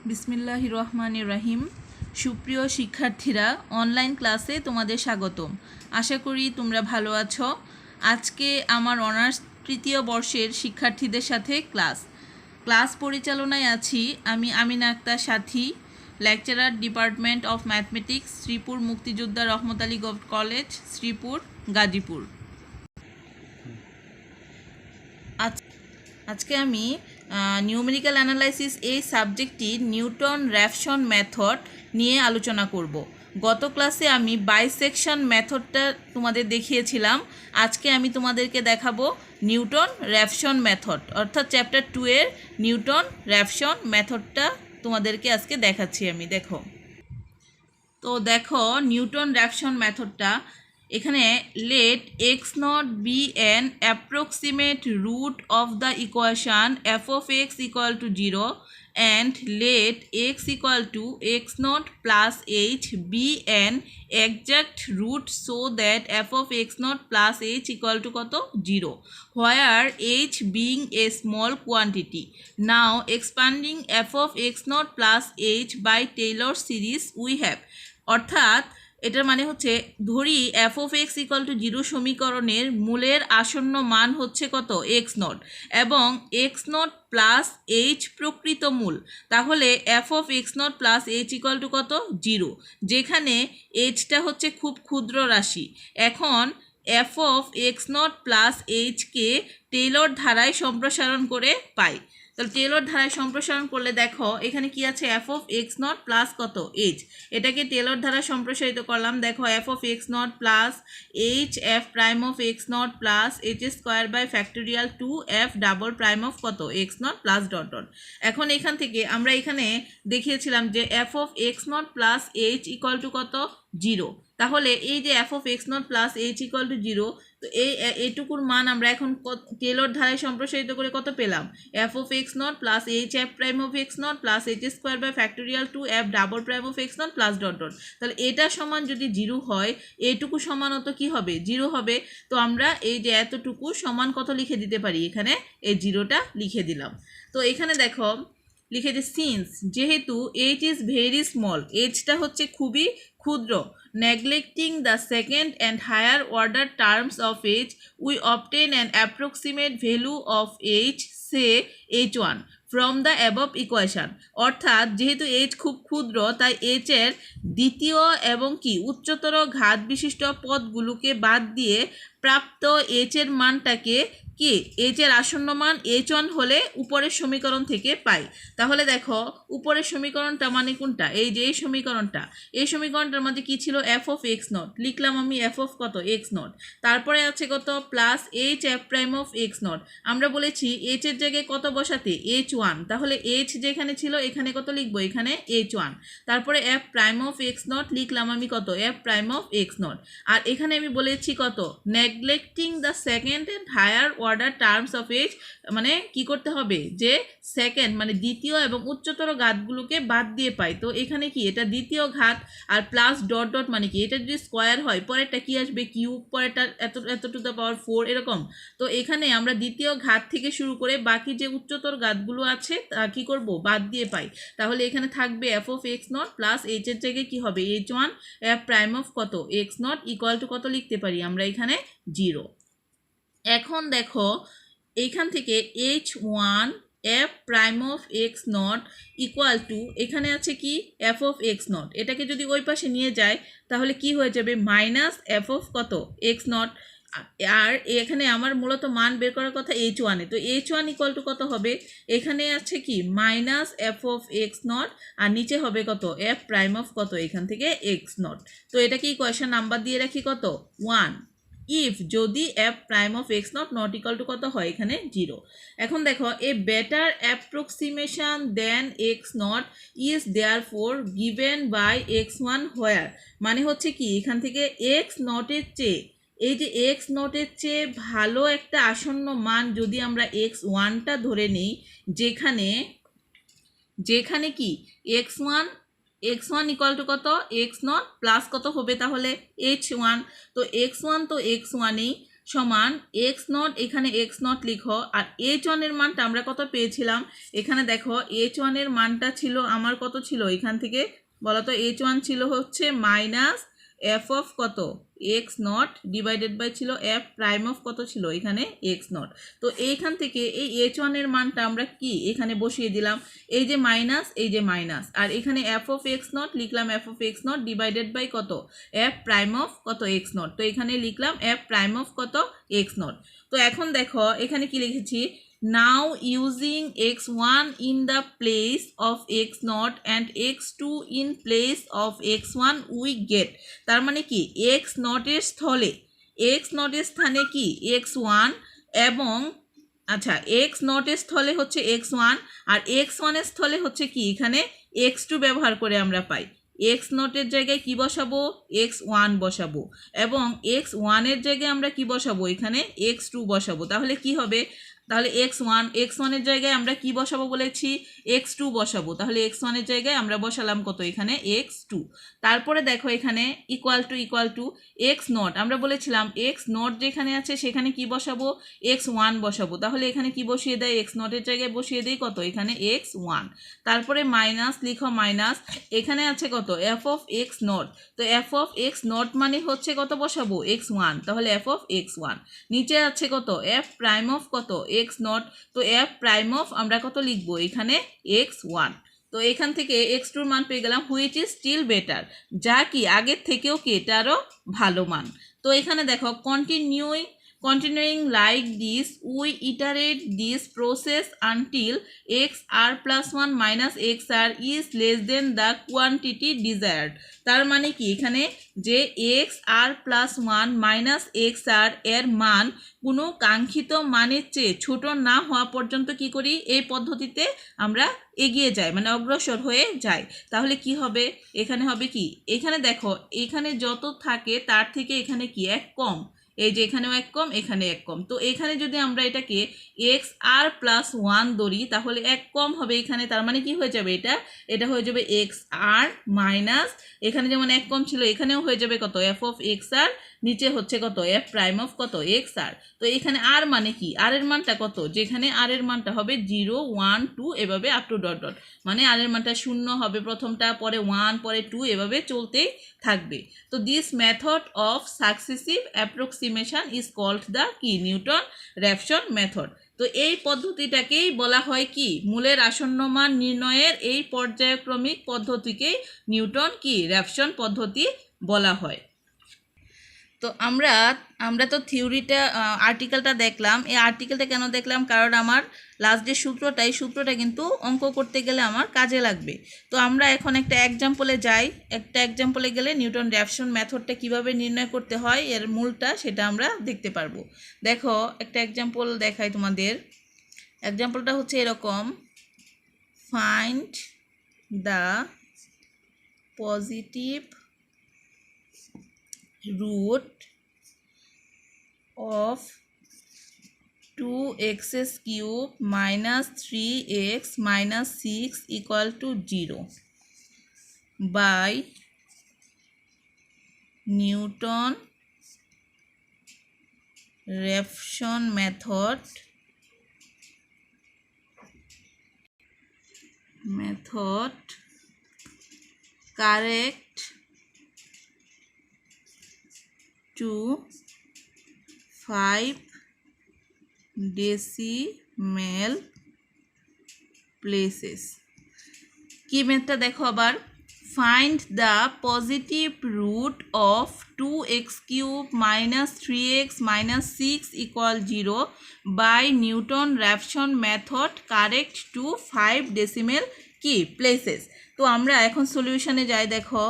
বিসমিল্লাহির রহমানির রহিম। সুপ্রিয় শিক্ষার্থীরা, অনলাইন ক্লাসে তোমাদের স্বাগতম। আশা করি তোমরা ভালো আছো। আজকে আমার অনার্স তৃতীয় বর্ষের শিক্ষার্থীদের সাথে ক্লাস পরিচালনায় আছি আমি Amina Akter Sathi, lecturer, department of mathematics, Sreepur Muktijoddha Rahmat Ali college, Sreepur, Gazipur. আজকে আমি নিউমেরিক্যাল অ্যানালাইসিস এই সাবজেক্টটির নিউটন র্যাফসন মেথড নিয়ে আলোচনা করব। গত ক্লাসে আমি বাইসেকশন মেথডটা তোমাদের দেখিয়েছিলাম। আজকে আমি তোমাদেরকে দেখাবো নিউটন র্যাফসন মেথড, অর্থাৎ চ্যাপ্টার 2 এর নিউটন র্যাফসন মেথডটা তোমাদেরকে আজকে দেখাচ্ছি আমি। তো দেখো নিউটন র্যাফসন মেথডটা এখানে let x naught be an approximate root of the equation f of x equal to 0 and let x equal to x naught plus h be an exact root so that f of x naught plus h equal to কত 0, where h being a small quantity. Now expanding f of x naught plus h by Taylor series we have, অর্থাৎ এটার মানে হচ্ছে ধরি f of x equal to 0 সমীকরণের মূলের আসন্ন মান হচ্ছে কত এক্স নট এবং এক্স নট প্লাস এইচ প্রকৃত মূল, তাহলে f of x naught plus H equal to কত 0, যেখানে এইচটা হচ্ছে খুব ক্ষুদ্র রাশি। এখন f of x naught plus এইচকে টেইলর ধারায় সম্প্রসারণ করে পাই। তাহলে টেইলর ধারায় সম্প্রসারণ করলে দেখো এখানে কি আছে, F of x naught plus কত এইচ, এটাকে টেইলর ধারায় সম্প্রসারিত করলাম। দেখো F of x naught plus H F prime of x naught plus H square by factorial 2 F double prime of কত x naught plus dot dot. এখন এখান থেকে আমরা এখানে দেখিয়েছিলাম যে F of x naught plus H equal to কত 0, তাহলে এই যে F of x naught plus H equal to 0, তো এইটুকুর মান আমরা এখন টেইলর ধারায় সম্প্রসারিত করে কত পেলাম, f of x naught plus H F prime of x naught plus H square by factorial 2 F double prime of x naught plus dot dot. তাহলে এটা সমান যদি 0 হয়, এইটুকু সমানও তো কী হবে 0 হবে। তো আমরা এই যে এতটুকু সমান কত লিখে দিতে পারি, এখানে এই 0টা লিখে দিলাম। তো এখানে দেখো লিখে যে সিন্স, যেহেতু এইচ ইজ ভেরি স্মল, এইচটা হচ্ছে খুবই ক্ষুদ্র, neglecting the second and higher order terms of h, we obtain an approximate value of h, say h1, from the above equation. অর্থাৎ যেহেতু h খুব ক্ষুদ্র, তাই h এর দ্বিতীয় এবং কি উচ্চতর ঘাত বিশিষ্ট পদগুলোকে বাদ দিয়ে প্রাপ্ত h এর মানটাকে কি এইচ এর আসন্ন মান h1 হলে উপরের সমীকরণ থেকে পাই। তাহলে দেখো উপরের সমীকরণটা মানে কোনটা, এই যে এই সমীকরণটার মধ্যে কি ছিল, এফ অফ এক্স নট লিখলাম আমি, এফ অফ কত এক্স নট, তারপরে আছে কত plus H F prime of x not. আমরা বলেছি এইচ এর জায়গায় কত বসাতে h1, তাহলে এইচ যেখানে ছিল এখানে কত লিখবো, এখানে h1, তারপরে F prime of x naught লিখলাম আমি কত F prime of x naught. আর এখানে আমি বলেছি কত neglecting the second and higher order terms of H, মানে কি করতে হবে যে সেকেন্ড মানে দ্বিতীয় এবং উচ্চতর ঘাতগুলোকে বাদ দিয়ে পাই। তো এখানে কি এটা দ্বিতীয় ঘাত, আর প্লাস ডট ডট মানে কি এটা যদি স্কোয়ার হয় পরেরটা কি আসবে কিউব, পরেরটা এত টু দ্য পাওয়ার 4 এরকম। তো এখানে আমরা দ্বিতীয় ঘাত থেকে শুরু করে বাকি যে উচ্চতর ঘাতগুলো আছে তা কি করব বাদ দিয়ে পাই। তাহলে এখানে থাকবে F of x naught plus H এর জায়গায় কি হবে h1 এফ প্রাইম অফ কত এক্স নট ইকুয়াল টু কত লিখতে পারি আমরা এখানে 0। এখন দেখো এইখান থেকে h1 F prime of x not equal two এখানে আছে কি এফ অফ এক্স নট, এটাকে যদি ওই পাশে নিয়ে যায় তাহলে কি হয়ে যাবে মাইনাস এফ অফ কত এক্স নট। আর এখানে আমার মূলত মান বের করার কথা h1 এ, তো h1 ইকুয়াল টু কত হবে, এখানে আছে কি minus F of x naught আর নিচে হবে কত এফ প্রাইম অফ কত এখান থেকে এক্স নট। তো এটাকে ইকুয়েশন নাম্বার দিয়ে রাখি কত 1, ইফ যদি f prime of x naught naught equal to কত হয় এখানে 0। এখন দেখো a better approximation then x naught is therefore given by x1 where, মানে হচ্ছে কি এখান থেকে এক্স নটের চেয়ে এই যে এক্স নটের চেয়ে ভালো একটা আসন্ন মান যদি আমরা x1টা ধরে নিই, যেখানে কি x1 ইকুয়াল টু কত এক্স নট প্লাস কত হবে তাহলে h1, তো x1 তো x1এই সমান এক্স নট, এখানে এক্স নট লিখো। আর এইচ ওয়ানের মানটা আমরা কত পেয়েছিলাম, এখানে দেখো এইচ ওয়ানের মানটা ছিল আমার কত ছিল, এখান থেকে বলো তো, এইচ ওয়ান ছিল হচ্ছে মাইনাস এফ অফ কত এক্স নট ডিভাইডেড বাই ছিল এফ প্রাইম অফ কত ছিল এখানে এক্স নট। তো এইখান থেকে এই এইচ ওয়ানের মানটা আমরা কি এখানে বসিয়ে দিলাম, এই যে মাইনাস, এই যে মাইনাস, আর এখানে এফ অফ এক্স নট লিখলাম f of x naught divided by কত এফ প্রাইম অফ কত এক্স নট। তো এখানে লিখলাম এফ প্রাইম অফ কত এক্স নট। তো এখন দেখো এখানে কি লিখেছি, now using x1 in the place of x0 and x2 in place of x1 we get, তার মানে কি x0 এর স্থলে, x0 এর স্থানে কি x1 এবং আচ্ছা x0 এর স্থলে হচ্ছে x1 আর x1 এর স্থলে হচ্ছে কি এখানে x2 ব্যবহার করে আমরা পাই। x0 এর জায়গায় কি বসাবো, x1 বসাবো, এবং x1 এর জায়গায় আমরা কি বসাবো এখানে x2 বসাবো। তাহলে কি হবে, তাহলে x1 এর জায়গায় আমরা কি বসাবো বলেছি, x2 বসাবো। তাহলে x1 এর জায়গায় আমরা বসালাম কত এখানে x2। তারপরে দেখো এখানে ইকুয়াল টু x0, আমরা বলেছিলাম x0 যেখানে আছে সেখানে কি বসাবো, x1 বসাবো। তাহলে এখানে কি বসিয়ে দেয়, x0 এর জায়গায় বসিয়ে দেই কত এখানে x1। তারপরে মাইনাস লিখো মাইনাস, এখানে আছে কত f অফ x0। তো f অফ x0 মানে হচ্ছে কত বসাবো x1, তাহলে f অফ x1। নিচে আছে কত f প্রাইম অফ কত x0। তো f প্রাইম অফ আমরা কত লিখবো এখানে x1। তো এখান থেকে x2 মান পেয়ে গেলাম, হুইচ ইজ স্টিল বেটার, যা কি আগের থেকেও কি এটারও ভালো মান। তো এখানে দেখো continuing like this we iterate this process until xr plus 1 minus xr is less than the quantity desired। তার মানে কি এখানে যে xr plus 1 minus xr এর মান কোনো কাঙ্ক্ষিত মানের চেয়ে ছোট না হওয়া পর্যন্ত কি করি, এই পদ্ধতিতে আমরা এগিয়ে যাই, মানে অগ্রসর হয়ে যাই। তাহলে কি হবে, এখানে হবে কি, এখানে দেখো এখানে যত থাকে তার থেকে এখানে কি এক কম, এই যে এখানেও এক কম, এখানে এক কম। তো এখানে যদি আমরা এটাকে এক্স আর প্লাস 1 ধরি তাহলে এক কম হবে এখানে, তার মানে কি হয়ে যাবে, এটা হয়ে যাবে এক্স আর মাইনাস, এখানে যেমন এক কম ছিল এখানেও হয়ে যাবে কত এফ অফ এক্স আর, নিচে হচ্ছে কত এফ প্রাইম অফ কত এক্স আর। তো এখানে আর মানে কি, আর এর মানটা কত, যেখানে আর এর মানটা হবে 0 1 2 এভাবে আপ টু ডট ডট, মানে আর এর মানটা 0 হবে প্রথমটা, পরে 1, পরে 2 এভাবে চলতেই থাকবে। তো this method of successive approximation is called the কি নিউটন র্যাফসন মেথড। তো এই পদ্ধতিটাকেই বলা হয় কি, মূলের আসন্ন মান নির্ণয়ের এই পর্যায়ক্রমিক পদ্ধতিকেই নিউটন কি র্যাফসন পদ্ধতি বলা হয়। তো আমরা তো থিওরিটা আর্টিকেলটা দেখলাম। এই আর্টিকেলটা কেন দেখলাম, কারণ আমার লাস্ট যে সূত্রটা কিন্তু অঙ্ক করতে গেলে আমার কাজে লাগবে। তো আমরা এখন একটা এক্সাম্পলে যাই, একটা এক্সাম্পলে গেলে নিউটন র্যাফসন মেথডটা কিভাবে নির্ণয় করতে হয় এর মূলটা সেটা আমরা দেখতে পারবো। দেখো একটা এক্সাম্পল দেখাই তোমাদের। এক্সাম্পলটা হচ্ছে এরকম, find the positive root of 2x cube minus 3x minus 6 equal to 0 by Newton Raphson method correct to 5 decimal places। কি মেথডটা দেখো আবার, find the positive root of 2x cube minus 3x minus 6 equal 0 by Newton Raphson method correct to 5 decimal কি places। তো আমরা এখন সলিউশনে যাই। দেখো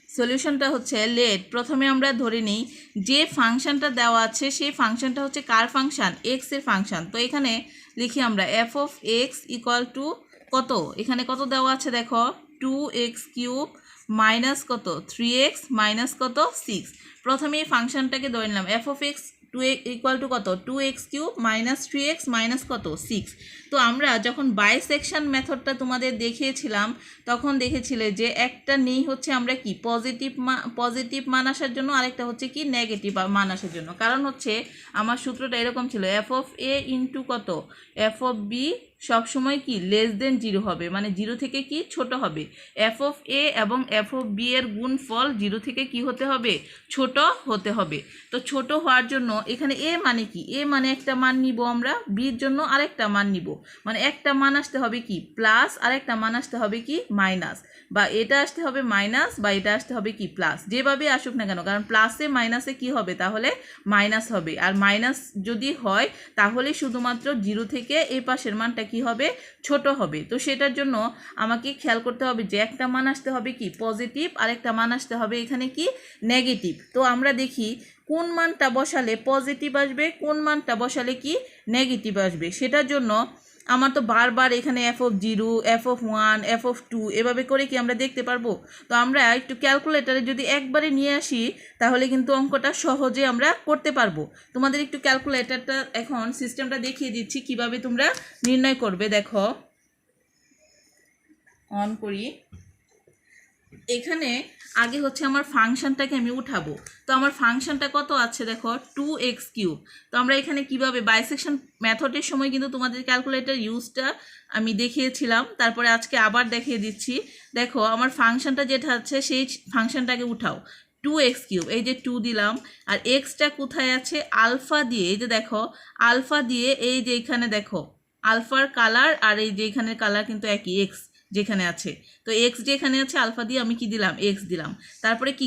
সলিউশনটা হচ্ছে প্রথমে আমরা ধরে নিই যে ফাংশনটা দেওয়া আছে সেই ফাংশনটা হচ্ছে কার ফাংশন, এক্স এর ফাংশন। তো এখানে লিখি আমরা F of x equal to কত, এখানে কত দেওয়া আছে দেখো 2x কিউব মাইনাস কত 3x মাইনাস কত 6। প্রথমে এই ফাংশনটাকে ধরে নিলাম F of x equal to কত 2x³ মাইনাস 3x মাইনাস কত 6। তো আমরা যখন বাইসেকশন মেথডটা তোমাদের দেখিয়েছিলাম তখন দেখেছিলে যে একটা নেই হচ্ছে আমরা কি পজিটিভ মান আসার জন্য, আরেকটা হচ্ছে কি নেগেটিভ মান আসার জন্য। কারণ হচ্ছে আমার সূত্রটা এরকম ছিল f(a) ইন্টু কত f(b) সবসময় কি লেস দেন 0 হবে, মানে 0 থেকে কি ছোট হবে। f(a) এবং f(b) এর গুণফল 0 থেকে কি হতে হবে ছোট হতে হবে। তো ছোট হওয়ার জন্য এখানে a মানে কি, a মানে একটা মান নিব আমরা, b এর জন্য আরেকটা মান নিব, মানে একটা মান আসতে হবে কি প্লাস, আরেকটা মান আসতে হবে কি মাইনাস, বা এটা আসতে হবে মাইনাস বা এটা আসতে হবে কি প্লাস, যেভাবে আসুক না কেন, কারণ প্লাসে মাইনাসে কি হবে তাহলে মাইনাস হবে। আর মাইনাস যদি হয় তাহলে শুধুমাত্র 0 থেকে এই পাশের মানটা কি হবে ছোট হবে। তো সেটার জন্য আমাকে খেয়াল করতে হবে যে একটা মান আসতে হবে কি পজিটিভ, আরেকটা মান আসতে হবে এখানে কি নেগেটিভ। তো আমরা দেখি কোন মানটা বসালে পজিটিভ আসবে, কোন মানটা বসালে কি নেগেটিভ আসবে। সেটার জন্য আমার তো বারবার এখানে f(0), f(1), f(2) এভাবে করে কি আমরা দেখতে পারবো। তো আমরা একটু ক্যালকুলেটারে যদি একবারে নিয়ে আসি তাহলে কিন্তু অঙ্কটা সহজে আমরা করতে পারবো। তোমাদের একটু ক্যালকুলেটারটা এখন সিস্টেমটা দেখিয়ে দিচ্ছি কিভাবে তোমরা নির্ণয় করবে। দেখো অন করি, এখানে আগে হচ্ছে আমার ফাংশনটাকে আমি উঠাবো। তো আমার ফাংশনটা কত আছে দেখো 2x³। তো আমরা এখানে কিভাবে বাইসেকশন মেথডের সময় কিন্তু তোমাদের ক্যালকুলেটর ইউজটা আমি দেখিয়েছিলাম, তারপরে আজকে আবার দেখিয়ে দিচ্ছি। দেখো আমার ফাংশনটা যেটা আছে সেই ফাংশনটাকে উঠাও 2x³, এই যে 2 দিলাম, আর এক্সটা কোথায় আছে আলফা দিয়ে, এই যে দেখো আলফা দিয়ে, এই যে এখানে দেখো আলফার কালার আর এই যে এখানের কালার কিন্তু একই, এক্স যেখানে আছে। তো এক্স যেখানে আছে আলফা দিয়ে আমি কি দিলাম এক্স দিলাম। তারপরে কি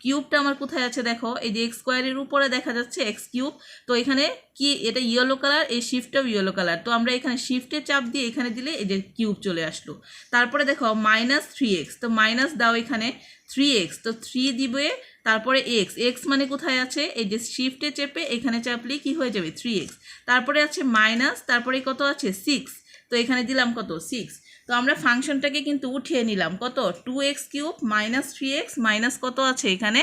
কিউবটা আমার কোথায় আছে দেখো, এই যে x² উপরে দেখা যাচ্ছে x³। তো এখানে কি এটা ইয়েলো কালার, এই শিফটটাও ইয়েলো কালার। তো আমরা এখানে শিফটে চাপ দিয়ে এখানে দিলে এই যে কিউব চলে আসলো। তারপরে দেখো -3x, তো মাইনাস দাও এখানে 3x, তো 3 দিবে, তারপরে এক্স মানে কোথায় আছে এই যে শিফটে চেপে এখানে চাপলে কি হয়ে যাবে 3x। তারপরে আছে মাইনাস, তারপরে কত আছে 6, তো এখানে দিলাম কত 6। তো আমরা ফাংশনটাকে কিন্তু উঠিয়ে নিলাম কত 2x³ মাইনাস 3x মাইনাস কত আছে এখানে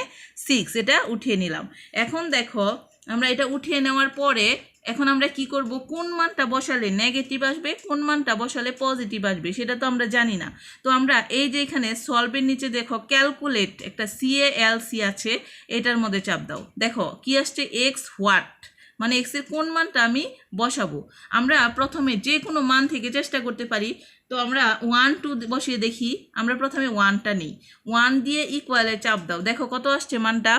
6, এটা উঠিয়ে নিলাম। এখন দেখো আমরা এটা উঠিয়ে নেওয়ার পরে এখন আমরা কি করব, কোন মানটা বসালে নেগেটিভ আসবে, কোন মানটা বসালে পজিটিভ আসবে সেটা তো আমরা জানি না। তো আমরা এই যে এখানে সলভের নিচে দেখো ক্যালকুলেট একটা CALC আছে, এটার মধ্যে চাপ দাও। দেখো কি আসছে এক্স হোয়াট, মানে এক্সের কোন মানটা আমি বসাবো। আমরা প্রথমে যে কোনো মান থেকে চেষ্টা করতে পারি। তো আমরা 1 2 বসিয়ে দেখি, আমরা প্রথমে 1টা নিই, 1 দিয়ে ইকুয়ালে চাপ দাও। দেখো কত আসছে মানটা,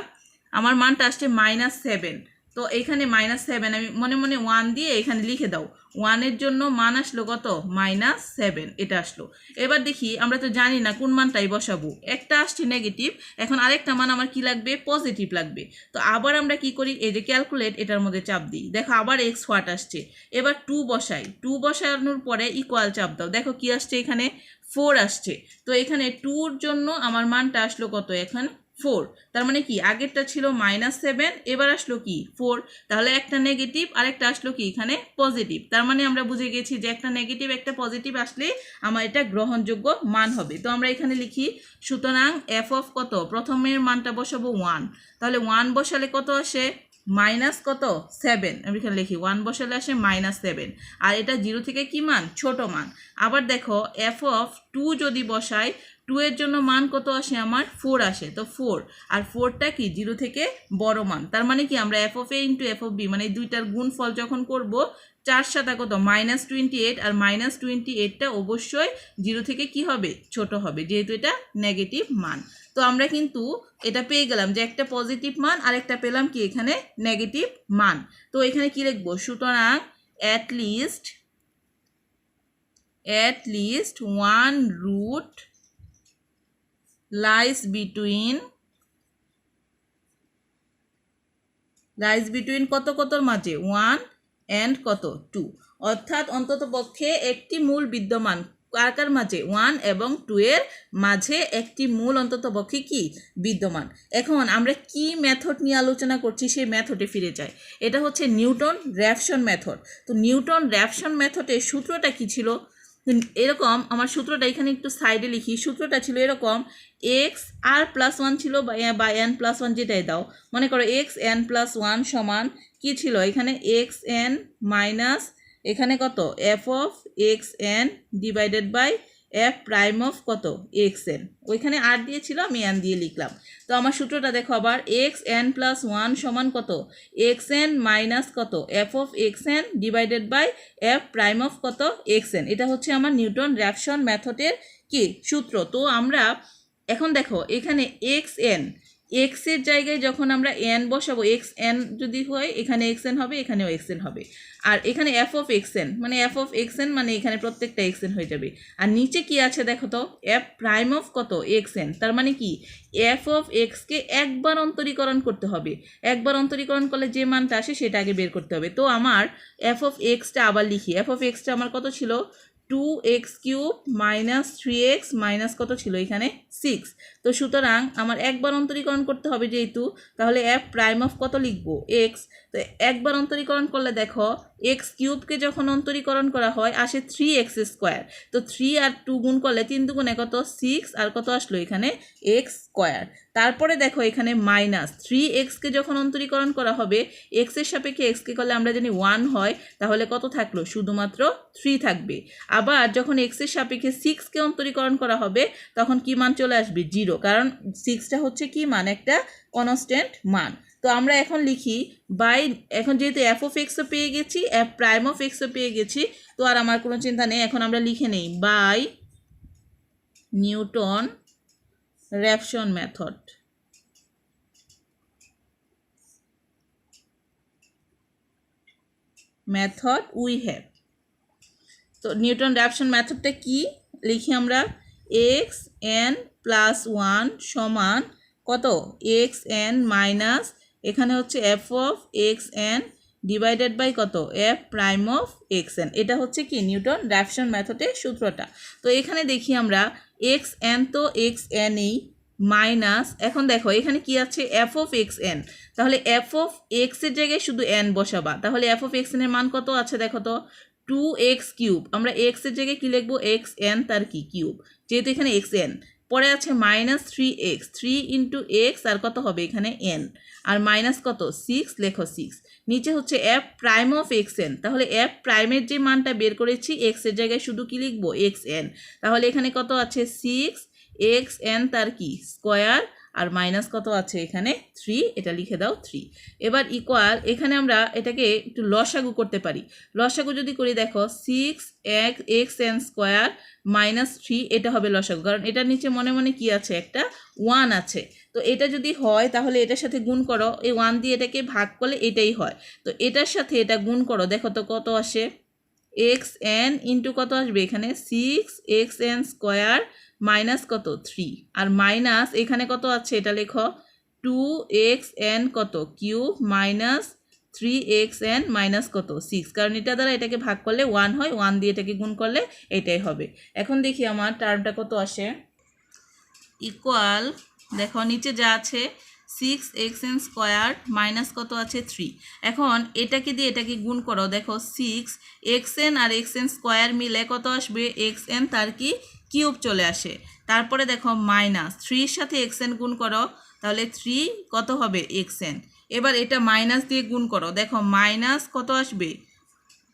আমার মানটা আসছে -7। তো এখানে -7 আমি মনে মনে 1 দিয়ে এখানে লিখে দাও, 1-এর জন্য মান আসলো কত -7, এটা আসলো। এবার দেখি আমরা তো জানি না কোন মানটাই বসাবো, একটা আসছে নেগেটিভ, এখন আরেকটা মান আমার কি লাগবে পজিটিভ লাগবে। তো আবার আমরা কি করি, এই যে ক্যালকুলেট এটার মধ্যে চাপ দিই, দেখো আবার এক্স হোয়াট আসছে। এবার 2 বসাই, 2 বসানোর পরে ইকুয়াল চাপ দাও, দেখো কি আসছে এখানে 4 আসছে। তো এখানে 2-র জন্য আমার মানটা আসলো কত এখন 4, তার মানে কি আগেরটা ছিল -7, এবার আসলো কি 4, তাহলে একটা নেগেটিভ আর একটা আসলো কি এখানে পজিটিভ। তার মানে আমরা বুঝে গেছি যে একটা নেগেটিভ একটা পজিটিভ আসলে আমার এটা গ্রহণযোগ্য মান হবে। তো আমরা এখানে লিখি, সুতরাং f অফ কত, প্রথমের মানটা বসাবো 1, তাহলে 1 বসালে কত আসে মাইনাস কত 7, আমি এখানে লিখি 1 বসালে আসে -7, আর এটা 0 থেকে কি মান ছোট মান। আবার দেখো f অফ 2 যদি বসাই, 2 এর জন্য মান কত আসে আমার 4 আসে, তো 4, আর 4টা কি 0 থেকে বড় মান। তার মানে কি আমরা f of a into f of b, মানে এই দুইটার গুণফল যখন করব 4 7 কত -28, আর -28টা অবশ্যই 0 থেকে কি হবে ছোট হবে, যেহেতু এটা নেগেটিভ মান। তো আমরা কিন্তু এটা পেয়ে গেলাম যে একটা পজিটিভ মান আর একটা পেলাম কি এখানে নেগেটিভ মান। তো এখানে কি লিখবো, সুতরাং at least one root lies between কতর মাঝে 1 and কত 2, অর্থাৎ অন্তত পক্ষে একটি মূল বিদ্যমান কার মাঝে 1 এবং 2 এর মাঝে একটি মূল অন্তত পক্ষে কি বিদ্যমান। এখন আমরা কি মেথড নিয়ে আলোচনা করছি সেই মেথডে ফিরে যাই, এটা হচ্ছে নিউটন র্যাফসন মেথড। তো নিউটন র্যাফসন মেথডের সূত্রটা কি ছিল, এরকম আমার সূত্রটা এখানে একটু সাইডে লিখি, সূত্রটা ছিল এরকম, এক্স আর +1 ছিল বা n+1 যেটাই দাও, মনে করো x n+1 সমান কি ছিল এখানে এক্স এন মাইনাস এখানে কত f of x N divided by f prime of কত এক্স এন, ওইখানে আর দিয়েছিল আমি এন দিয়ে লিখলাম। তো আমার সূত্রটা দেখো আবার এক্স এন প্লাস ওয়ান সমান কত এক্স এন মাইনাস কত f of x N divided by f prime of কত এক্স এন। এটা হচ্ছে আমার নিউটন র্যাফসন মেথডের কি সূত্র। তো আমরা এখন দেখো এখানে এক্স এন এক্সের জায়গায় যখন আমরা এন বসাবো এক্স এন যদি হয় এখানে এক্স এন হবে, এখানেও এক্স এন হবে। আর এখানে এফ অফ এক্স এন মানে এফ অফ এক্স এন মানে এখানে প্রত্যেকটা এক্স এন হয়ে যাবে। আর নিচে কি আছে দেখো তো এফ প্রাইম অফ কত এক্স এন, তার মানে কি এফ অফ এক্সকে একবার অন্তরীকরণ করতে হবে, একবার অন্তরীকরণ করলে যে মানটা আসে সেটা আগে বের করতে হবে। তো আমার এফ অফ এক্সটা আবার লিখি, এফ অফ এক্সটা আমার কত ছিল 2x³ মাইনাস 3x মাইনাস কত ছিল এখানে 6। তো সুতরাং আমার একবার অন্তরীকরণ করতে হবে যেহেতু, তাহলে এফ প্রাইম অফ কত লিখবো এক্স। তো একবার অন্তরীকরণ করলে দেখো x³ যখন অন্তরীকরণ করা হয় আসে 3x²। তো 3 আর 2 গুণ করলে 3 দুগুণে কত 6 আর কত আসলো এখানে x²। তারপরে দেখো এখানে মাইনাস 3xকে যখন অন্তরীকরণ করা হবে এক্সের সাপেক্ষে এক্সকে করলে আমরা জানি 1 হয়, তাহলে কত থাকলো শুধুমাত্র 3 থাকবে। আবার যখন এক্সের সাপেক্ষে 6কে অন্তরীকরণ করা হবে তখন কি মান চলে আসবে 0, কারণ 6টা হচ্ছে কি মান একটা কনস্ট্যান্ট মান। তো আমরা এখন লিখি বাই, এখন যেহেতু এফ অফ এক্সও পেয়ে গেছি এফ প্রাইম অফ এক্সও পেয়ে গেছি, তো আর আমার কোনো চিন্তা নেই। এখন আমরা লিখে নেই by Newton Raphson method. Method we have. তো নিউটন র্যাফসন মেথডটা কি লিখি আমরা এক্স এন প্লাস ওয়ান সমান কত এক্স এন মাইনাস এখানে হচ্ছে F of x N divided by কত F prime of x N. এটা হচ্ছে কি নিউটন র্যাফসন মেথডের সূত্রটা। তো এখানে দেখি আমরা এক্স এন তো এক্স এন এই মাইনাস এখন দেখো এখানে কি আছে এফ অফ এক্স এন, তাহলে এফ অফ এক্সের জায়গায় শুধু এন বসাবা, তাহলে এফ অফ এক্স এনের মান কত আছে দেখো তো 2x³ আমরা এক্সের জায়গায় কী লিখবো এক্স এন তার কি কিউব, যেহেতু এখানে এক্স এন। পরে আছে মাইনাস 3x 3 ইন্টু এক্স আর কত হবে এখানে এন, আর মাইনাস কত 6 লেখো 6। নিচে হচ্ছে F prime of x N, তাহলে এফ প্রাইমের যে মানটা বের করেছি এক্সের জায়গায় শুধু কি লিখবো এক্স এন, তাহলে এখানে কত আছে 6xn তার কি স্কোয়ার আর মাইনাস কত আছে এখানে 3, এটা লিখে দাও 3। এবার ইকুয়াল এখানে আমরা এটাকে একটু লসাগু করতে পারি। লসাগু যদি করি দেখো 6xn স্কোয়ার মাইনাস 3 এটা হবে লসাগু, কারণ এটার নিচে মনে মনে কি আছে একটা 1 আছে। তো এটা যদি হয় তাহলে এটার সাথে গুণ করো, এই 1 দিয়ে এটাকে ভাগ করলে এটাই হয়। তো এটার সাথে এটা গুণ করো দেখো তো কত আসে xn ইন্টু কত আসবে এখানে 6xn স্কোয়ার মাইনাস কত 3 আর মাইনাস এখানে কত আছে এটা লেখো 2xn কত কিউব মাইনাস 3xn মাইনাস কত 6, কারণ এটা দ্বারা এটাকে ভাগ করলে 1 হয়, 1 দিয়ে এটাকে গুণ করলে এটাই হবে। এখন দেখি আমার টার্মটা কত আসে ইকুয়াল দেখো নিচে যা আছে 6xn স্কোয়ার মাইনাস কত আছে 3। এখন এটাকে দিয়ে এটাকে গুণ করো দেখো 6xn আর xn স্কোয়ার মিলে কত আসবে xn তার কি কিউব চলে আসে। তারপরে দেখো মাইনাস 3 সাথে xn গুণ করো তাহলে 3 কত হবে xn। এবার এটা মাইনাস দিয়ে গুণ করো দেখো মাইনাস কত আসবে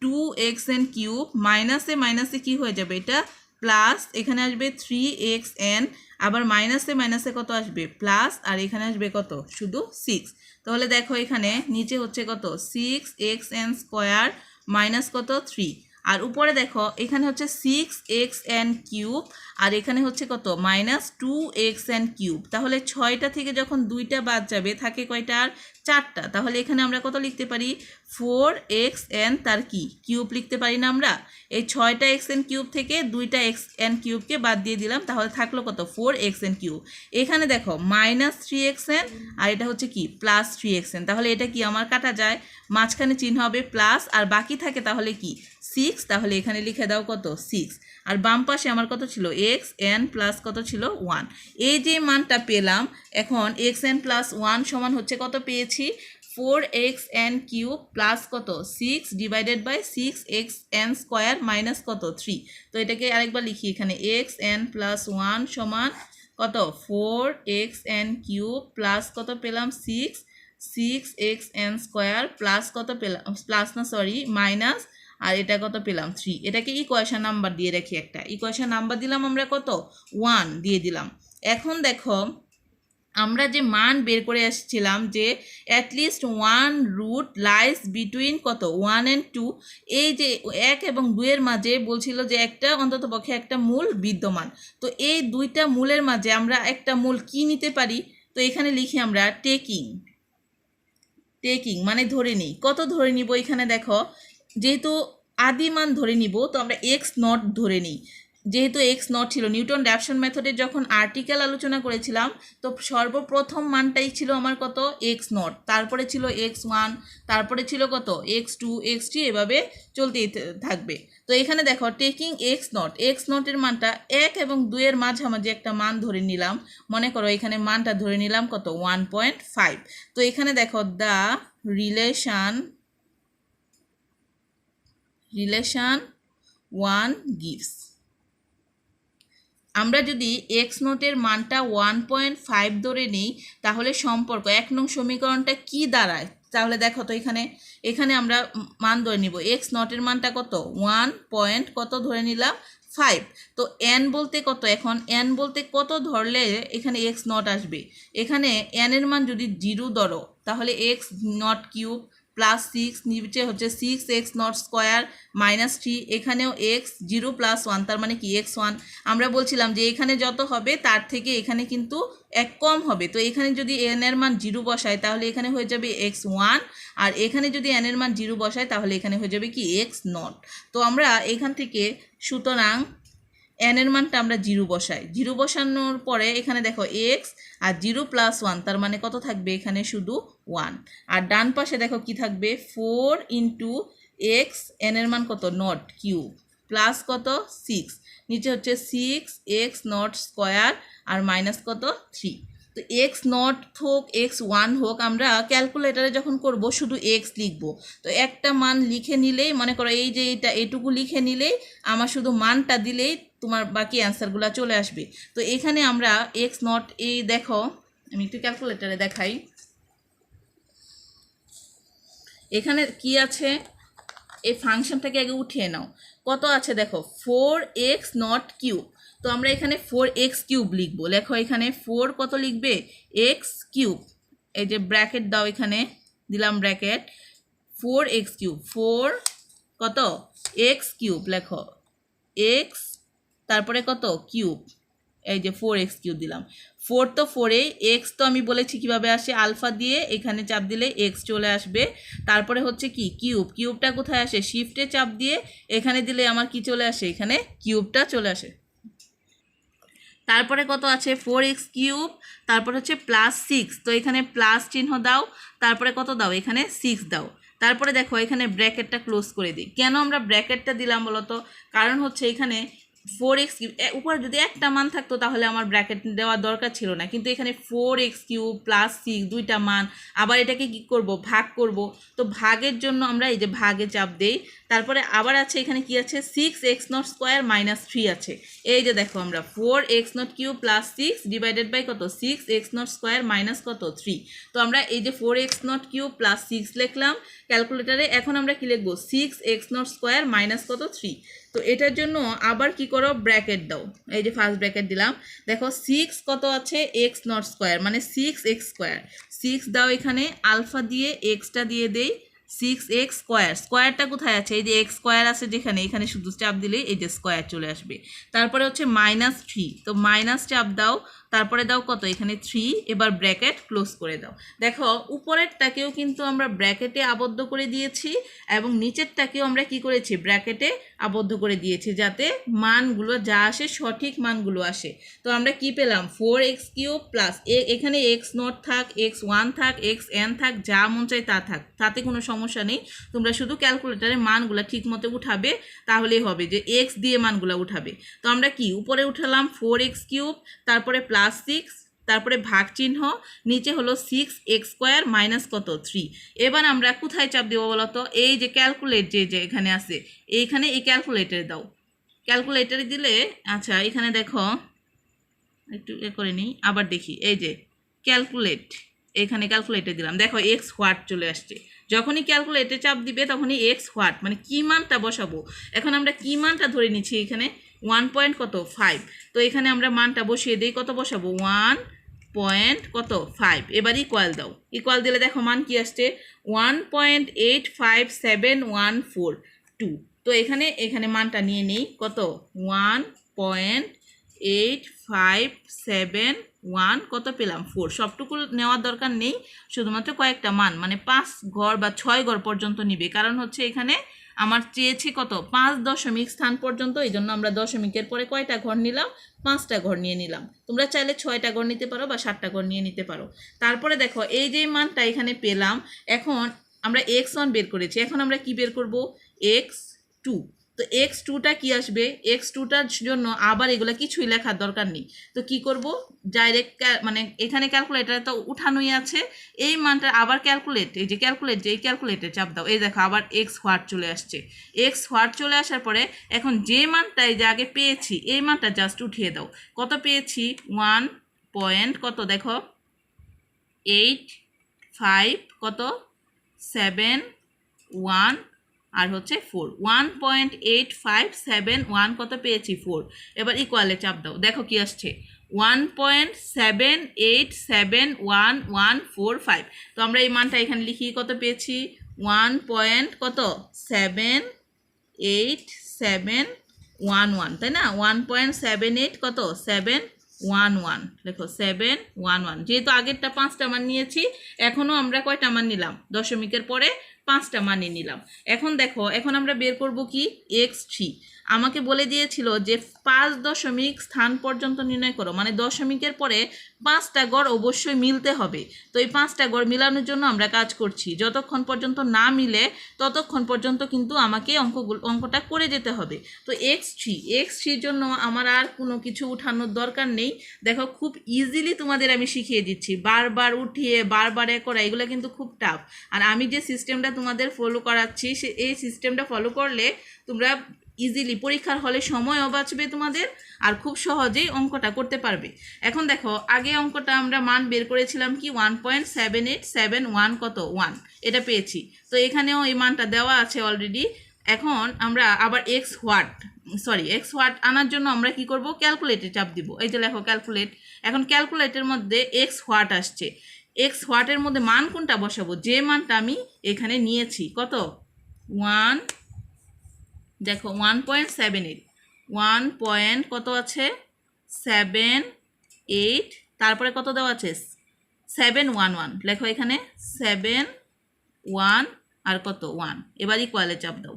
2xn কিউব মাইনাসে মাইনাসে কি হয়ে যাবে এটা প্লাস, এখানে আসবে 3xn আবার মাইনাসে মাইনাসে কত আসবে প্লাস আর এখানে আসবে কত শুধু 6। তাহলে দেখো এখানে নিচে হচ্ছে কত 6xn স্কোয়ার মাইনাস কত 3 আর উপরে দেখো এখানে হচ্ছে 6xn কিউব আর এখানে হচ্ছে কত মাইনাস 2xn কিউব। তাহলে 6টা থেকে যখন 2টা বাদ যাবে থাকে কয়টা আর 4টা, তাহলে এখানে আমরা কত লিখতে পারি 4xn তার কি কিউব লিখতে পারি না আমরা। এই 6টা xn কিউব থেকে 2টা xn কিউবকে বাদ দিয়ে দিলাম, তাহলে থাকলো কত 4xn কিউব। এখানে দেখো মাইনাস 3xn আর এটা হচ্ছে কি প্লাস 3xn, তাহলে এটা কি আমার কাটা যায়, মাঝখানে চিহ্ন হবে প্লাস আর বাকি থাকে তাহলে কি 6, তাহলে এখানে লিখে দাও কত 6। আর বাম পাশে আমার কত ছিল xn প্লাস কত ছিল 1। এই যে মানটা পেলাম এখন xn প্লাস 1 সমান হচ্ছে কত পেয়েছি 4xn কিউব প্লাস কত 6 divided by 6xn square minus কত 3। তো এটাকে আরেকবার লিখি এখানে xn প্লাস 1 সমান কত 4xn কিউব প্লাস কত পেলাম 6 6xn² প্লাস কত পেলাম, প্লাস না সরি মাইনাস, আর এটা কত পেলাম 3। এটাকে ইকুয়েশন নাম্বার দিয়ে রাখি, একটা ইকুয়েশন নাম্বার দিলাম আমরা কত 1 দিয়ে দিলাম। এখন দেখো আমরা যে মান বের করে আসছিলাম যে অ্যাটলিস্ট 1 রুট লাইস বিটুইন কত 1 and 2, এই যে 1 এবং 2 এর মাঝে বলছিল যে একটা অন্তত পক্ষে একটা মূল বিদ্যমান। তো এই দুইটা মূলের মাঝে আমরা একটা মূল কি নিতে পারি, তো এখানে লিখি আমরা টেকিং মানে ধরে নিই। কত ধরে নিব, এখানে দেখো যেহেতু আদি মান ধরে নিব তো আমরা x0 ধরে নিই। যেহেতু x0 ছিল, নিউটন র্যাফসন মেথডে যখন আর্টিকেল আলোচনা করেছিলাম তো সর্বপ্রথম মানটাই ছিল আমার কত x0, তারপরে ছিল x1, তারপরে ছিল কত x2, x3, এভাবে চলতেই থাকবে। তো এখানে দেখো টেকিং x0 এর মানটা 1 এবং 2 এর মাঝামাঝি একটা মান ধরে নিলাম। মনে করো এখানে মানটা ধরে নিলাম কত 1.5। তো এখানে দেখো দ্য রিলেশন 1 gives, আমরা যদি x0 এর মানটা 1.5 ধরে নিই তাহলে সম্পর্ক 1 নং সমীকরণটা কি দাঁড়ায়, তাহলে দেখো তো এখানে আমরা মান ধরে নিব x0 এর মানটা কত 1 কত ধরে নিলাম 5। তো n বলতে কত, এখন n বলতে কত ধরলে এখানে x0 আসবে, এখানে n এর মান যদি 0 ধরো তাহলে x0³ প্লাস 6, নিচে হচ্ছে 6x0² মাইনাস 3, এখানেও x0 প্লাস 1 তার মানে কি x1। আমরা বলছিলাম যে এখানে যত হবে তার থেকে এখানে কিন্তু 1 কম হবে। তো এখানে যদি n এর মান 0 বসায় তাহলে এখানে হয়ে যাবে x1, আর এখানে যদি n এর মান 0 বসায় তাহলে এখানে হয়ে যাবে কি x0। তো আমরা এখান থেকে সুতরাং n এর মানটা আমরা 0 বসাই, 0 বসানোর পরে এখানে দেখো x আর 0 প্লাস 1 তার মানে কত থাকবে এখানে শুধু 1, আর ডান পাশে দেখো কি থাকবে 4 ইন্টু x, n এর মান কত 0³ প্লাস কত 6, নিচে হচ্ছে 6x0² আর মাইনাস কত 3। তো x0 হোক x1 হোক আমরা ক্যালকুলেটারে যখন করব শুধু x লিখব। তো একটা মান লিখে নিলেই, মনে করো এই যে এইটুকু লিখে নিলেই আমার শুধু মানটা দিলেই তোমার বাকি অ্যান্সারগুলো চলে আসবে। তো এখানে আমরা x0, এই দেখো আমি একটু ক্যালকুলেটারে দেখাই, এখানে কি আছে এই ফাংশনটাকে আগে উঠিয়ে নাও, কত আছে দেখো 4x0³। তো আমরা এখানে 4x³ লিখব, লেখো এখানে 4 কত লিখবে x³, এই যে ব্র্যাকেট দাও, এখানে দিলাম ব্র্যাকেট 4x³ 4 কত x³ লেখো x, তারপরে কত কিউব, এই যে 4x³ দিলাম। 4 তো 4, x তো আমি বলেছি কিভাবে আসে, আলফা দিয়ে এখানে চাপ দিলে x চলে আসবে। তারপরে হচ্ছে কি কিউবটা কোথায় আসে, শিফটে চাপ দিয়ে এখানে দিলে আমার কি চলে আসে, এখানে কিউবটা চলে আসে। তারপরে কত আছে 4x³, তারপর হচ্ছে প্লাস 6, তো এখানে প্লাস চিহ্ন দাও, তারপরে কত দাও এখানে 6 দাও। তারপরে দেখো এখানে ব্র্যাকেটটা ক্লোজ করে দিই। কেন আমরা ব্র্যাকেটটা দিলাম বলো তো, কারণ হচ্ছে এখানে 4x³ উপরে যদি একটা মান থাকতো তাহলে আমার ব্র্যাকেট দেওয়ার দরকার ছিল না, কিন্তু এখানে 4x³ প্লাস 6 দুইটা মান, আবার এটাকে কি করব ভাগ করব। তো ভাগের জন্য আমরা এই যে ভাগে চাপ দেই, তারপরে আবার আছে এখানে কি আছে 6x0² মাইনাস 3 আছে। এই যে দেখো আমরা 4x0³ প্লাস 6 ডিভাইডেড বাই কত 6x0² মাইনাস কত 3। তো আমরা এই যে 4x0³ প্লাস 6 লিখলাম ক্যালকুলেটারে, এখন আমরা কি লিখবো 6x0² মাইনাস কত 3। তো এটার জন্য আবার কি করো ব্র্যাকেট দাও, এই যে ফার্স্ট ব্র্যাকেট দিলাম, দেখো 6 কত আছে x0² মানে 6x², 6 দাও এখানে আলফা দিয়ে এক্সটা দিয়ে দেই 6x², স্কোয়ারটা কোথায় আছে, এই যে x² আছে যেখানে, এখানে শুধু চাপ দিলেই এই যে স্কোয়ার চলে আসবে। তারপরে হচ্ছে মাইনাস 3, তো মাইনাস চাপ দাও, তারপরে দাও কত এখানে 3, এবার ব্র্যাকেট ক্লোজ করে দাও। দেখো উপরেরটাকেও কিন্তু আমরা ব্র্যাকেটে আবদ্ধ করে দিয়েছি এবং নিচেরটাকেও আমরা কি করেছি ব্র্যাকেটে আবদ্ধ করে দিয়েছি, যাতে মানগুলো যা আসে সঠিক মানগুলো আসে। তো আমরা কি পেলাম 4x³ প্লাস এখানে x0 থাক, x1 থাক, xn থাক, যা মন চাই তা থাক, তাতে কোনো সমস্যা নেই। তোমরা শুধু ক্যালকুলেটারে মানগুলো ঠিক মতো উঠাবে, তাহলেই হবে যে x দিয়ে মানগুলো উঠাবে। তো আমরা কি উপরে উঠালাম 4x³ তারপরে প্লাস 6, তারপরে ভাগ চিহ্ন, নিচে হলো 6x² মাইনাস কত 3। এবার আমরা কোথায় চাপ দেবো বলো তো, এই যে ক্যালকুলেট যে এখানে আছে এইখানে এই ক্যালকুলেটারে দাও, ক্যালকুলেটারে দিলে আচ্ছা এখানে দেখো একটু করে নিই আবার দেখি, এই যে ক্যালকুলেট এখানে ক্যালকুলেটে দিলাম, দেখো এক্স হোয়াট চলে আসছে। যখনই ক্যালকুলেটে চাপ দিবে তখনই এক্স হোয়াট মানে কি মানটা বসাবো। এখন আমরা কি মানটা ধরে নিচ্ছি এখানে 1.5। তো এখানে আমরা মানটা বসিয়ে দিই, কত বসাবো 1.5। এবার ইকুয়াল দাও, ইকুয়াল দিলে দেখো মান কি আসছে 1.857142। তো এখানে মানটা নিয়ে নেই, কত 1.8571 কত পেলাম 4। সবটুকু নেওয়ার দরকার নেই, শুধুমাত্র কয়েকটা মান মানে 5 ঘর বা 6 ঘর পর্যন্ত নিবে। কারণ হচ্ছে এখানে আমার চেয়েছি কত 5 দশমিক স্থান পর্যন্ত, এই জন্য আমরা দশমিকের পরে কয়টা ঘর নিলাম 5টা ঘর নিয়ে নিলাম। তোমরা চাইলে 6টা ঘর নিতে পারো বা 7টা ঘর নিয়ে নিতে পারো। তারপরে দেখো এই যে মানটা এখানে পেলাম, এখন আমরা x1 বের করেছি, এখন আমরা কি বের করব x2। তো x2টা কি আসবে, x2টার জন্য আবার এগুলো কিছুই লেখার দরকার নেই। তো কি করব ডাইরেক্ট মানে এখানে ক্যালকুলেটার তো উঠানোই আছে, এই মানটা আবার ক্যালকুলেট, এই যে ক্যালকুলেট, এই ক্যালকুলেটে চাপ দাও, এই দেখো আবার এক্স হোয়াট চলে আসছে। এক্স হোয়াট চলে আসার পরে এখন যে মানটা এই যে আগে পেয়েছি এই মানটা জাস্ট উঠিয়ে দাও। কত পেয়েছি 1. কত দেখো 85 কত 71 আর হচ্ছে 4, 1.8571 কত পেয়েছি 4। এবার ইকুয়ালে চাপ দাও, দেখো কি আসছে 1.78711145। তো আমরা এই মানটা এখানে লিখি, কত পেয়েছি 1.7871, তাই না 1.78 কত 711, দেখো 711। যেহেতু আগেরটা 5টা মান নিয়েছি, এখনও আমরা কয়টা মান নিলাম দশমিকের পরে 5টা মানই নিলাম। এখন দেখো এখন আমরা বের করব কি x3। আমাকে বলে দিয়েছিল যে 5 দশমিক স্থান পর্যন্ত নির্ণয় করো, মানে দশমিকের পরে 5টা গড় অবশ্যই মিলতে হবে। তো এই 5টা গড় মিলানোর জন্য আমরা কাজ করছি, যতক্ষণ পর্যন্ত না মিলে ততক্ষণ পর্যন্ত কিন্তু আমাকে অঙ্কটা করে যেতে হবে। তো x3-এর জন্য আমার আর কোনো কিছু উঠানোর দরকার নেই। দেখো খুব ইজিলি তোমাদের আমি শিখিয়ে দিচ্ছি, বারবার উঠিয়ে বারবার করা এগুলো কিন্তু খুব টাফ। আর আমি যে সিস্টেমটা তোমাদের ফলো করাচ্ছি এই সিস্টেমটা ফলো করলে তোমরা ইজিলি পরীক্ষার হলে সময়ও বাঁচবে তোমাদের, আর খুব সহজেই অঙ্কটা করতে পারবে। এখন দেখো আগে অঙ্কটা আমরা মান বের করেছিলাম কি 1.7871 কত 1, এটা পেয়েছি। তো এখানেও এই মানটা দেওয়া আছে অলরেডি। এখন আমরা আবার এক্স হোয়াট আনার জন্য আমরা কি করব ক্যালকুলেটে চাপ দিব, এই যে লেখো ক্যালকুলেট। এখন ক্যালকুলেটের মধ্যে এক্স হোয়াট আসছে, এক্স হোয়াটের মধ্যে মান কোনটা বসাবো, যে মানটা আমি এখানে নিয়েছি কত 1, দেখো 1.78, 1 কত আছে 78, তারপরে কত দেওয়া আছে 711, লেখো এখানে 71 আর কত 1। এবার ইকুয়ালে চাপ দাও,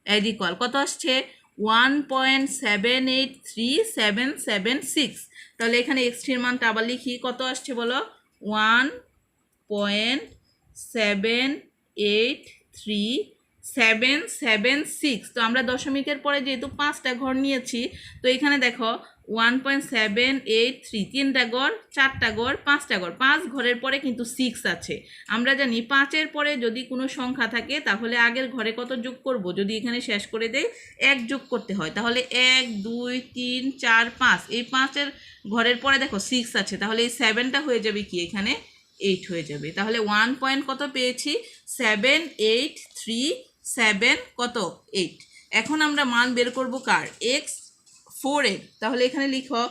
এই ইকুয়াল কত আসছে 1.783776। তাহলে এখানে x3 এর মানটা আবার লিখি, কত আসছে বলো 1.783776। তো আমরা দশমিকের পরে যেহেতু 5টা ঘর নিয়েছি, তো এখানে দেখো 1.783, 3টা ঘর 4টা ঘর 5টা ঘর, 5 ঘরের পরে কিন্তু 6 আছে। আমরা জানি 5-এর পরে যদি কোনো সংখ্যা থাকে তাহলে আগের ঘরে কত যোগ করব, যদি এখানে শেষ করে দেই 1 যোগ করতে হয়, তাহলে 1 2 3 4 5, এই 5-এর ঘরের পরে দেখো 6 আছে, তাহলে এই 7টা হয়ে যাবে কি এখানে 8 হয়ে যাবে। তাহলে 1 পয়েন্ট কত পেয়েছি 7837 কত 8। এখন আমরা মান বের করব কার x4 এর, তাহলে এখানে লিখো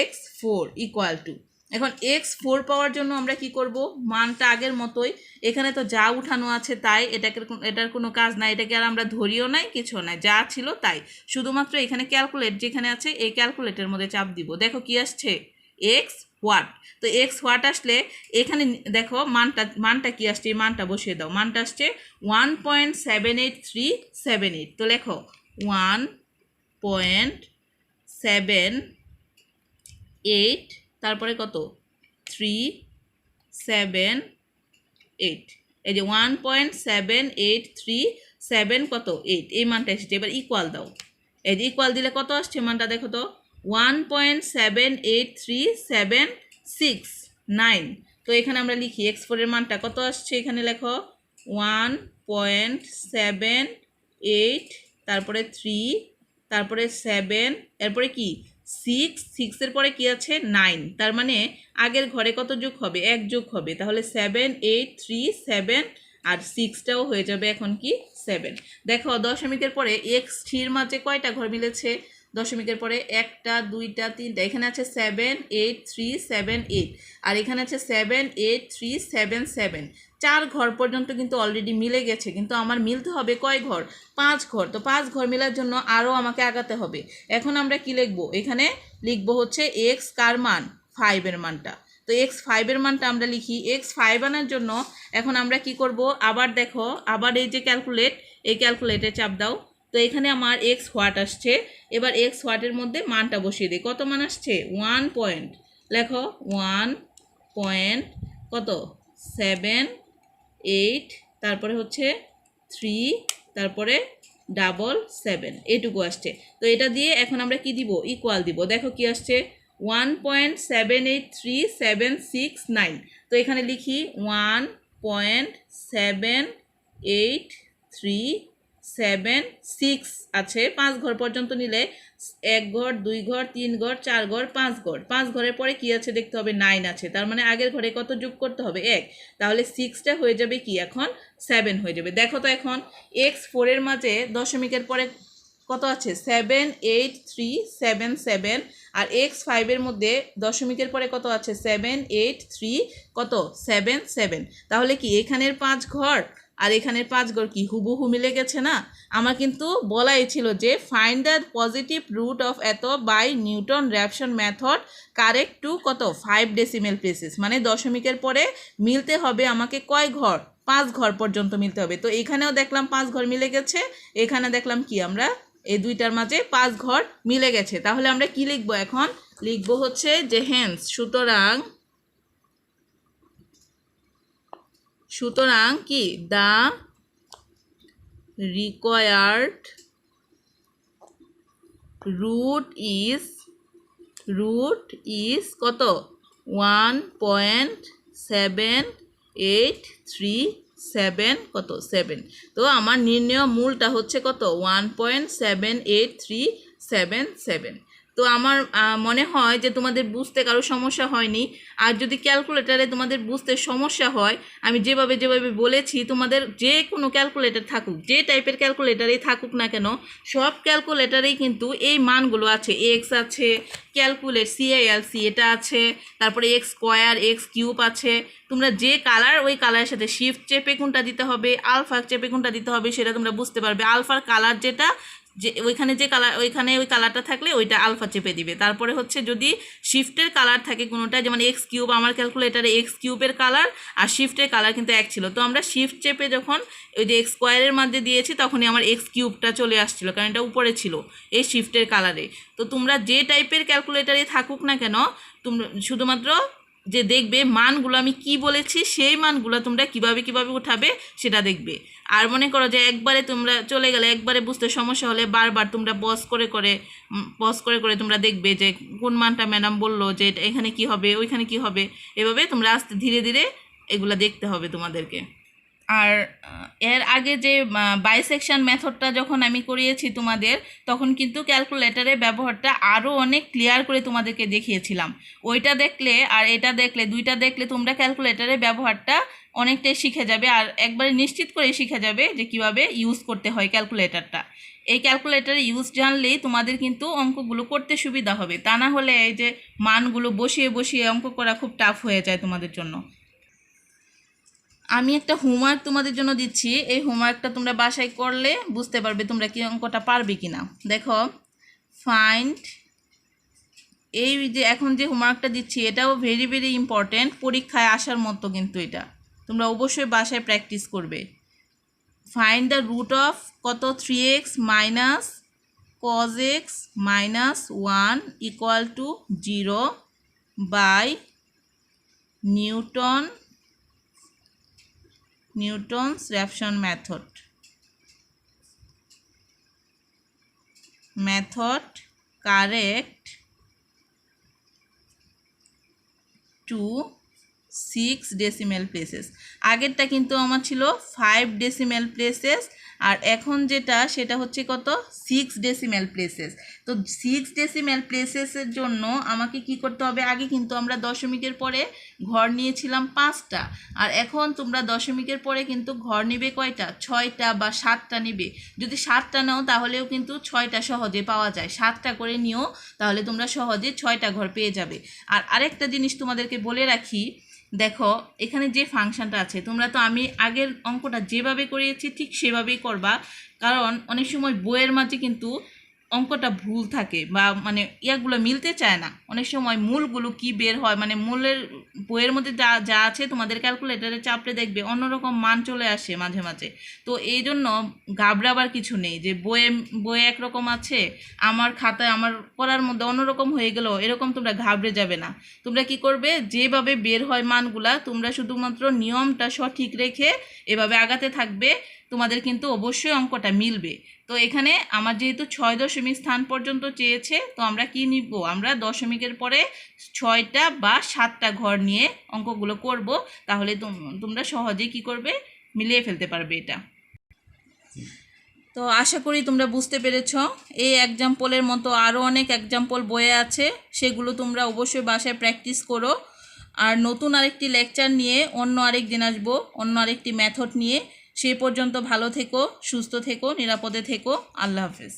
x4 ইকুয়াল টু, এখন x4 পাওয়ার জন্য আমরা কি করব মানটা আগের মতোই, এখানে তো যা উঠানো আছে তাই, এটার কোনো কাজ নাই, এটাকে আর আমরা ধরিও নাই কিছু নাই, যা ছিল তাই, শুধুমাত্র এখানে ক্যালকুলেট যেখানে আছে এই ক্যালকুলেটের মধ্যে চাপ দিব। দেখো কি আসছে x হোয়াট। তো এক্স হোয়াট আসলে এখানে দেখো মানটা কি আসছে, এই মানটা বসিয়ে দাও, মানটা আসছে 1.78378। তো লেখো 1.78 তারপরে কত 378, এই যে 1.7837 কত 8, এই মানটা এসেছে। এবার ইকুয়াল দাও, এই যে ইকুয়াল দিলে কত আসছে মানটা দেখো তো 1.783769। তো এখানে আমরা লিখি x4 এর মানটা কত আসছে, এখানে লেখো 1.78 তারপরে 3 তারপরে 7 এরপরে কি 6 এর পরে কি আছে 9, তার মানে আগের ঘরে কত যোগ হবে 1 যোগ হবে, তাহলে 7 8 3 7 আর 6টাও হয়ে যাবে এখন কি 7। দেখো দশমিকের পরে x3 মাঝে কয়টা ঘর মিলেছে, দশমিকের পরে 1টা 2টা 3টা, এখানে আছে 7 8 3 7 8 আর এখানে আছে 7 8 3 7 7, 4 ঘর পর্যন্ত কিন্তু অলরেডি মিলে গেছে, কিন্তু আমার মিলতে হবে কয় ঘর 5 ঘর। তো 5 ঘর মেলার জন্য আরও আমাকে আগাতে হবে। এখন আমরা কি লিখবো, এখানে লিখবো হচ্ছে x কার মান 5 এর মানটা। তো x5 এর মানটা আমরা লিখি। x5 আনার জন্য এখন আমরা কি করব, আবার দেখো আবার এই যে ক্যালকুলেট, এই ক্যালকুলেটে চাপ দাও। তো এখানে আমার x হোয়াট আসছে, এবার x হোয়াটের মধ্যে মানটা বসিয়ে দিই। কত মান আসছে 1 পয়েন্ট, লেখো 1 পয়েন্ট কত 7 8, তারপরে হচ্ছে 3, তারপরে 7 এটুকু আসছে। তো এটা দিয়ে এখন আমরা কি দিব, ইকুয়াল দিব। দেখো কি আসছে 1.783769। তো এখানে লিখি 1.7836 আছে। 5 ঘর পর্যন্ত নিলে 1 ঘর 2 ঘর 3 ঘর 4 ঘর 5 ঘর, 5 ঘরের পরে কি আছে দেখতে হবে 9 আছে, তার মানে আগের ঘরে কত যোগ করতে হবে 1, তাহলে 6টা হয়ে যাবে কি এখন 7 হয়ে যাবে। দেখো তো এখন x4 এর মাঝে দশমিকের পরে কত আছে 7 8 3 7 7 আর x5 এর মধ্যে দশমিকের পরে কত আছে 7 8 3 কত 7 7, তাহলে কি এখানের 5 ঘর আর এখানের 5 ঘর কি হুবহু মিলে গেছে না। আমার কিন্তু বলাই ছিল যে find the positive root of এত by Newton Raphson method correct to কত 5 ডেসিমেল প্লেসেস, মানে দশমিকের পরে মিলতে হবে আমাকে কয় ঘর 5 ঘর পর্যন্ত মিলতে হবে। তো এখানেও দেখলাম 5 ঘর মিলে গেছে, এখানে দেখলাম কি আমরা এই দুইটার মাঝে 5 ঘর মিলে গেছে। তাহলে আমরা কি লিখবো, এখন লিখবো হচ্ছে যে হেন্স সুতরাং কি দ্য রিকোয়ার্ড রুট ইজ কত 1.7837 কত 7। তো আমার নির্ণয় মূলটা হচ্ছে কত 1.7837। তো আমার মনে হয় যে তোমাদের বুঝতে কারো সমস্যা হয়নি। আর যদি ক্যালকুলেটারে তোমাদের বুঝতে সমস্যা হয়, আমি যেভাবে বলেছি, তোমাদের যে কোনো ক্যালকুলেটার থাকুক, যে টাইপের ক্যালকুলেটারেই থাকুক না কেন, সব ক্যালকুলেটারেই কিন্তু এই মানগুলো আছে। এক্স আছে, ক্যালকুলেট CALC এটা আছে, তারপরে এক্স স্কোয়ার এক্স কিউব আছে। তোমরা যে কালার, ওই কালারের সাথে শিফট চেপে কোনটা দিতে হবে, আলফা চেপে কোনটা দিতে হবে সেটা তোমরা বুঝতে পারবে। আলফার কালার যেটা, যে ওইখানে যে কালার, ওইখানে ওই কালারটা থাকলে ওইটা আলফা চেপে দিবে। তারপরে হচ্ছে যদি শিফটের কালার থাকে কোনোটা, যেমন এক্স কিউব, আমার ক্যালকুলেটারে এক্স কিউবের কালার আর শিফটের কালার কিন্তু এক ছিল। তো আমরা শিফট চেপে যখন ওই যে এক্স স্কোয়ারের মধ্যে দিয়েছি, তখনই আমার এক্স কিউবটা চলে আসছিল, কারণ এটা উপরে ছিল এই শিফটের কালারে। তো তোমরা যে টাইপের ক্যালকুলেটারে থাকুক না কেন, তোমরা শুধুমাত্র যে দেখবে মানগুলো আমি কি বলেছি, সেই মানগুলো তোমরা কিভাবে উঠাবে সেটা দেখবে। আর মনে করো যে একবারে তোমরা চলে গেলে, একবারে বুঝতে সমস্যা হলে বারবার তোমরা পজ করে তোমরা দেখবে যে কোন মানটা ম্যাডাম বললো, যে এখানে কি হবে ওইখানে কি হবে, এভাবে তোমরা আস্তে ধীরে ধীরে এগুলো দেখতে হবে তোমাদেরকে। আর এর আগে যে বাইসেকশন মেথডটা যখন আমি করিয়েছি তোমাদের, তখন কিন্তু ক্যালকুলেটরের ব্যবহারটা আরও অনেক ক্লিয়ার করে তোমাদেরকে দেখিয়েছিলাম। ওইটা দেখলে আর এটা দেখলে, দুইটা দেখলে তোমরা ক্যালকুলেটরের ব্যবহারটা অনেকটাই শিখে যাবে, আর একবারে নিশ্চিত করে শিখে যাবে যে কিভাবে ইউজ করতে হয় ক্যালকুলেটরটা। এই ক্যালকুলেটর ইউজ জানলেই তোমাদের কিন্তু অঙ্কগুলো করতে সুবিধা হবে, তা না হলে এই যে মানগুলো বসিয়ে অঙ্ক করা খুব টাফ হয়ে যায় তোমাদের জন্য। আমি একটা হোমওয়ার্ক তোমাদের জন্য দিচ্ছি, এই হোমওয়ার্কটা তোমরা বাসায় করলে বুঝতে পারবে তোমরা কি অঙ্কটা পারবে কিনা। দেখো ফাইন্ড, এই যে এখন যে হোমওয়ার্কটা দিচ্ছি এটাও ভেরি ইম্পর্ট্যান্ট, পরীক্ষায় আসার মতো, কিন্তু এটা তোমরা অবশ্যই বাসায় প্র্যাকটিস করবে। ফাইন্ড দ্য রুট অফ কত 3x minus cos x minus 1 equal to 0 by Newton's Raphson method correct to 6 decimal places. আগেরটা কিন্তু আমার ছিল 5 ডেসিমেল প্লেসেস, আর এখন যেটা সেটা হচ্ছে কত, 6 ডেসিমেল প্লেসেস। তো 6 ডেসিমেল প্লেসেসের জন্য আমাকে কি করতে হবে, আগে কিন্তু আমরা দশমিকের পরে ঘর নিয়েছিলাম 5টা, আর এখন তোমরা দশমিকের পরে কিন্তু ঘর নিবে কয়টা, 6টা বা 7টা নিবে। যদি 7টা নাও তাহলেও কিন্তু 6টা সহজে পাওয়া যায়, 7টা করে নিও তাহলে তোমরা সহজে 6টা ঘর পেয়ে যাবে। আর আরেকটা জিনিস তোমাদেরকে বলে রাখি, দেখো এখানে যে ফাংশনটা আছে, তোমরা তো আমি আগের অঙ্কটা যেভাবে করিয়েছি ঠিক সেভাবেই করবা, কারণ অনেক সময় বইয়ের মাঝে কিন্তু অঙ্কটা ভুল থাকে বা মানে ইয়াগুলো মিলতে চায় না। অনেক সময় মূলগুলো কি বের হয়, মানে মূলের বইয়ের মধ্যে যা যা আছে তোমাদের ক্যালকুলেটারে চাপলে দেখবে অন্যরকম মান চলে আসে মাঝে মাঝে। তো এই জন্য ঘাবড়াবার কিছু নেই যে বইয়ে একরকম আছে, আমার খাতায় আমার করার মধ্যে অন্যরকম হয়ে গেল, এরকম তোমরা ঘাবড়ে যাবে না। তোমরা কি করবে, যেভাবে বের হয় মানগুলা তোমরা শুধুমাত্র নিয়মটা সঠিক রেখে এভাবে আগাতে থাকবে, তোমাদের কিন্তু অবশ্যই অঙ্কটা মিলবে। তো এখানে আমার যেহেতু 6 দশমিক স্থান পর্যন্ত চেয়েছে, তো আমরা কি নিব, আমরা দশমিকের পরে 6টা বা 7টা ঘর নিয়ে অঙ্কগুলো করব, তাহলে তোমরা সহজেই কি করবে, মিলিয়ে ফেলতে পারবে এটা। তো আশা করি তোমরা বুঝতে পেরেছ। এই এক্সাম্পলের মতো আরও অনেক এক্সাম্পল বইয়ে আছে, সেগুলো তোমরা অবশ্যই বাসায় প্র্যাকটিস করো। আর নতুন আরেকটি লেকচার নিয়ে অন্য আরেক দিন আসবো, অন্য আরেকটি মেথড নিয়ে। সে পর্যন্ত ভালো থেকো, সুস্থ থেকো, নিরাপদে থেকো। আল্লাহ হাফেজ।